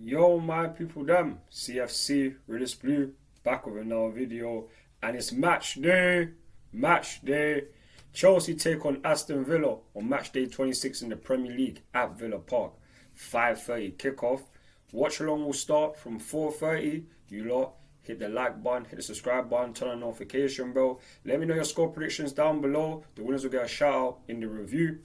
Yo, my people, them CFC, Realist Blue, back with another video, and it's match day. Match day. Chelsea take on Aston Villa on match day 26 in the Premier League at Villa Park. 5:30 kickoff. Watch along will start from 4:30. You lot hit the like button, hit the subscribe button, turn on the notification bell. Let me know your score predictions down below. The winners will get a shout out in the review.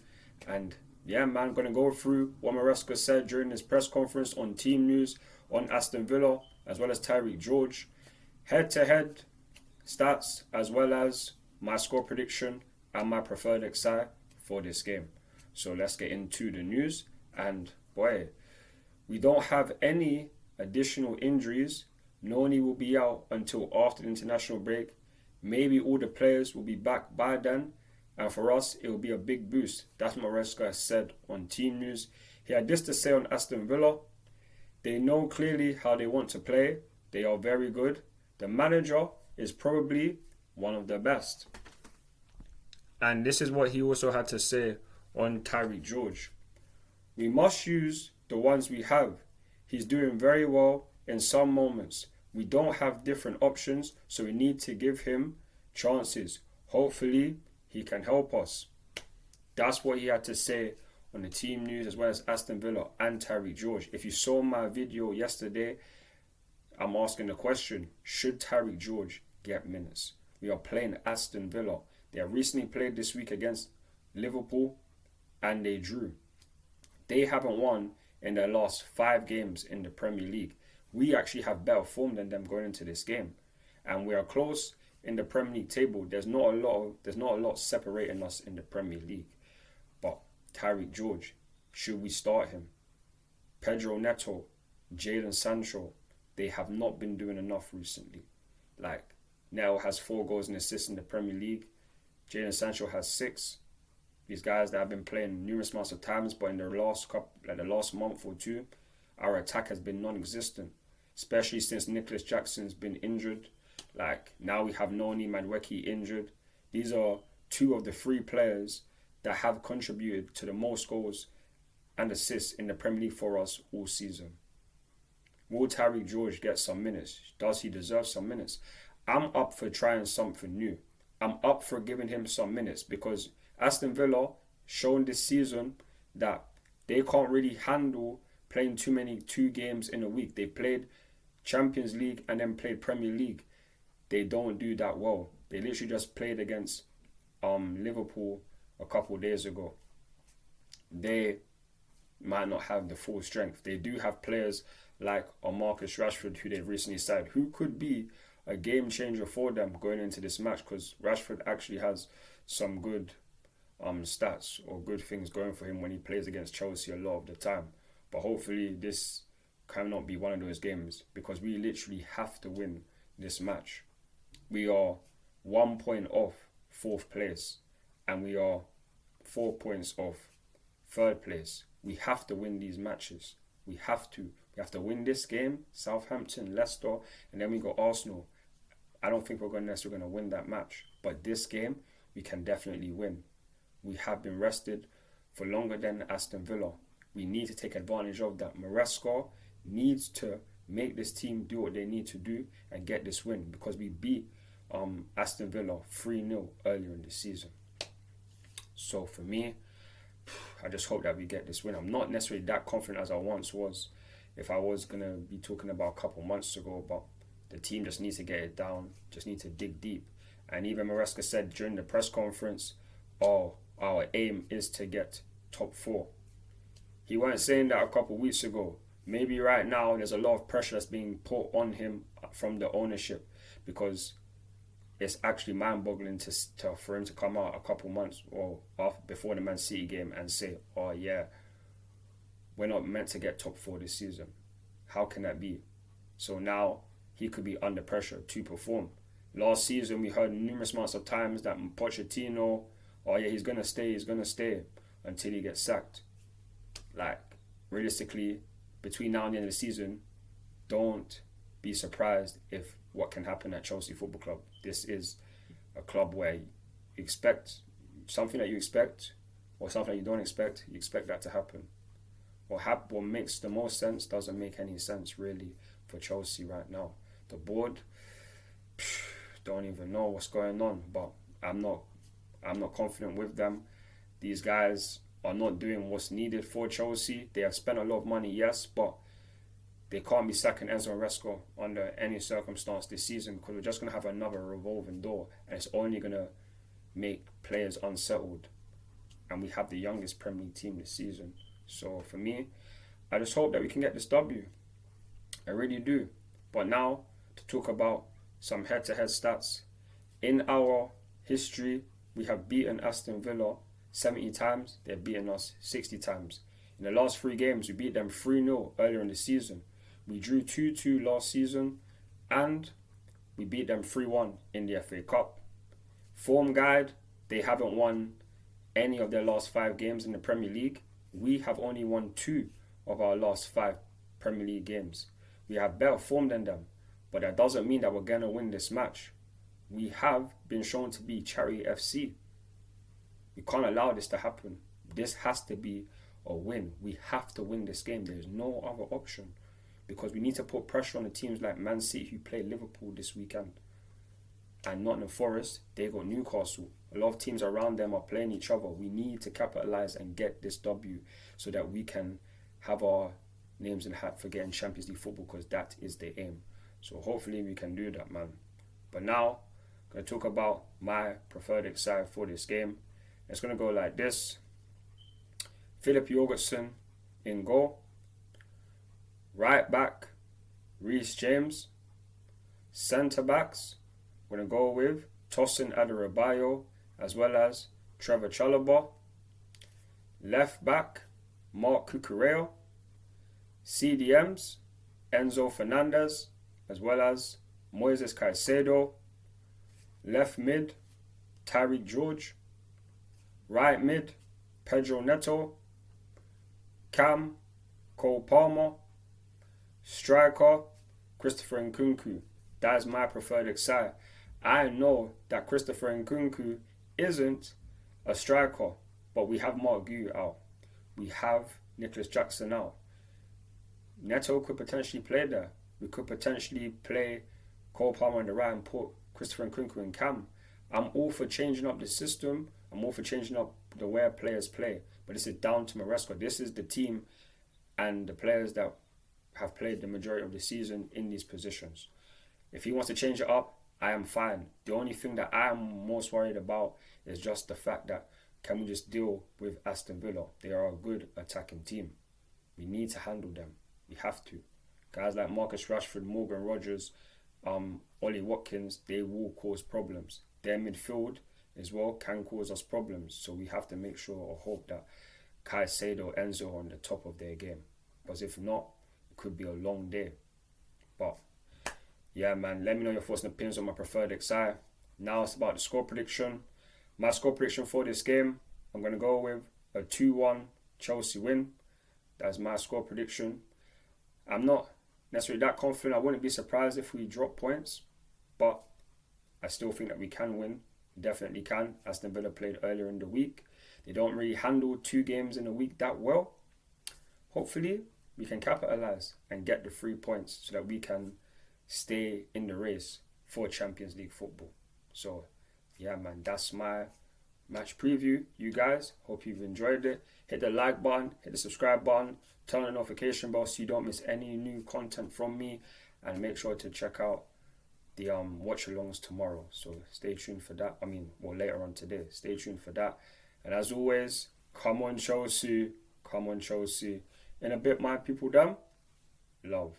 And yeah, man, going to go through what Maresca said during his press conference on team news on Aston Villa, as well as Tyreek George. Head-to-head stats, as well as my score prediction and my preferred XI for this game. So let's get into the news. And boy, we don't have any additional injuries. Noni will be out until after the international break. Maybe all the players will be back by then. And for us, it will be a big boost. That's what Maresca said on team news. He had this to say on Aston Villa. They know clearly how they want to play. They are very good. The manager is probably one of the best. And this is what he also had to say on Tyreek George. We must use the ones we have. He's doing very well in some moments. We don't have different options, so we need to give him chances. Hopefully, he can help us. That's what he had to say on the team news, as well as Aston Villa and Tyreek George. If you saw my video yesterday, I'm asking the question, should Tyreek George get minutes? We are playing Aston Villa. They have recently played this week against Liverpool and they drew. They haven't won in their last 5 games in the Premier League. We actually have better form than them going into this game. And we are close in the Premier League table. There's not a lot separating us in the Premier League. But Tyreek George, should we start him? Pedro Neto, Jadon Sancho, they have not been doing enough recently. Like, Neto has 4 goals and assists in the Premier League. Jadon Sancho has 6. These guys that have been playing numerous amounts of times, but in the last month or two, our attack has been non-existent. Especially since Nicholas Jackson's been injured. Like, now we have Noni Madueke injured. These are 2 of the 3 players that have contributed to the most goals and assists in the Premier League for us all season. Will Tyreek George get some minutes? Does he deserve some minutes? I'm up for trying something new. I'm up for giving him some minutes because Aston Villa shown this season that they can't really handle playing 2 games in a week. They played Champions League and then played Premier League. They don't do that well. They literally just played against Liverpool a couple of days ago. They might not have the full strength. They do have players like Marcus Rashford, who they've recently signed, who could be a game changer for them going into this match, because Rashford actually has some good stats or good things going for him when he plays against Chelsea a lot of the time. But hopefully this cannot be one of those games, because we literally have to win this match. We are 1 point off 4th place and we are 4 points off 3rd place. We have to win these matches. We have to. We have to win this game, Southampton, Leicester, and then we go Arsenal. I don't think we're going to win that match. But this game, we can definitely win. We have been rested for longer than Aston Villa. We need to take advantage of that. Maresca needs to make this team do what they need to do and get this win, because we beat Aston Villa 3-0 earlier in the season. So for me, I just hope that we get this win. I'm not necessarily that confident as I once was if I was going to be talking about a couple months ago, but the team just needs to get it down, just need to dig deep. And even Maresca said during the press conference, our aim is to get top 4. He weren't saying that a couple weeks ago. Maybe right now there's a lot of pressure that's being put on him from the ownership, because it's actually mind-boggling for him to come out a couple months or before the Man City game and say, oh yeah, we're not meant to get top 4 this season. How can that be? So now he could be under pressure to perform. Last season we heard numerous amounts of times that Pochettino, oh yeah, he's going to stay until he gets sacked. Like, realistically, between now and the end of the season, don't be surprised if what can happen at Chelsea Football Club. This is a club where you expect something that you expect or something that you don't expect. You expect that to happen. what makes the most sense doesn't make any sense really for Chelsea right now. The board, don't even know what's going on, but I'm not confident with them. These guys are not doing what's needed for Chelsea. They have spent a lot of money, yes, but they can't be sacking Enzo Maresca under any circumstance this season, because we're just going to have another revolving door, and it's only going to make players unsettled. And we have the youngest Premier League team this season. So for me, I just hope that we can get this W. I really do. But now, to talk about some head-to-head stats. In our history, we have beaten Aston Villa 70 times. They've beaten us 60 times. In the last 3 games, we beat them 3-0 earlier in the season. We drew 2-2 last season, and we beat them 3-1 in the FA Cup. Form guide, they haven't won any of their last 5 games in the Premier League. We have only won 2 of our last 5 Premier League games. We have better form than them, but that doesn't mean that we're going to win this match. We have been shown to be Charity FC. We can't allow this to happen. This has to be a win. We have to win this game. There's no other option, because we need to put pressure on the teams like Man City, who play Liverpool this weekend, and Nottingham Forest. They got Newcastle. A lot of teams around them are playing each other. We need to capitalise and get this W so that we can have our names in the hat for getting Champions League football, because that is the aim. So hopefully we can do that, man. But now, I'm going to talk about my preferred side for this game. It's going to go like this. Philip Jorgensen in goal. Right back, Reece James. Centre backs, we're going to go with Tosin Adarabioyo as well as Trevor Chalobah. Left back, Mark Cucurella. CDMs, Enzo Fernandez as well as Moises Caicedo. Left mid, Tyreek George. Right mid, Pedro Neto. Cam, Cole Palmer. Striker, Christopher Nkunku. That is my preferred side. I know that Christopher Nkunku isn't a striker, but we have Mark Gu out. We have Nicholas Jackson out. Neto could potentially play there. We could potentially play Cole Palmer on the right and put Christopher Nkunku in Cam. I'm all for changing up the system. I'm all for changing up the way players play. But this is down to Maresca. This is the team and the players that have played the majority of the season in these positions. If he wants to change it up, I am fine. The only thing that I am most worried about is just the fact that, can we just deal with Aston Villa? They are a good attacking team. We need to handle them. We have to. Guys like Marcus Rashford, Morgan Rogers, Ollie Watkins, they will cause problems. Their midfield as well can cause us problems. So we have to make sure or hope that Caicedo, Enzo are on the top of their game. Because if not, it could be a long day. But yeah, man, let me know your thoughts and opinions on my preferred side. Now it's about the score prediction. My score prediction for this game, I'm going to go with a 2-1 Chelsea win. That's my score prediction. I'm not necessarily that confident. I wouldn't be surprised if we drop points, but I still think that we can win. We definitely can. Aston Villa played earlier in the week. They don't really handle 2 games in a week that well. Hopefully, we can capitalise and get the 3 points so that we can stay in the race for Champions League football. So, yeah, man, that's my match preview. You guys, hope you've enjoyed it. Hit the like button, hit the subscribe button, turn on the notification bell so you don't miss any new content from me, and make sure to check out the watch-alongs tomorrow. So stay tuned for that. Later on today. Stay tuned for that. And as always, come on Chelsea. Come on Chelsea. In a bit, my people, them. Love.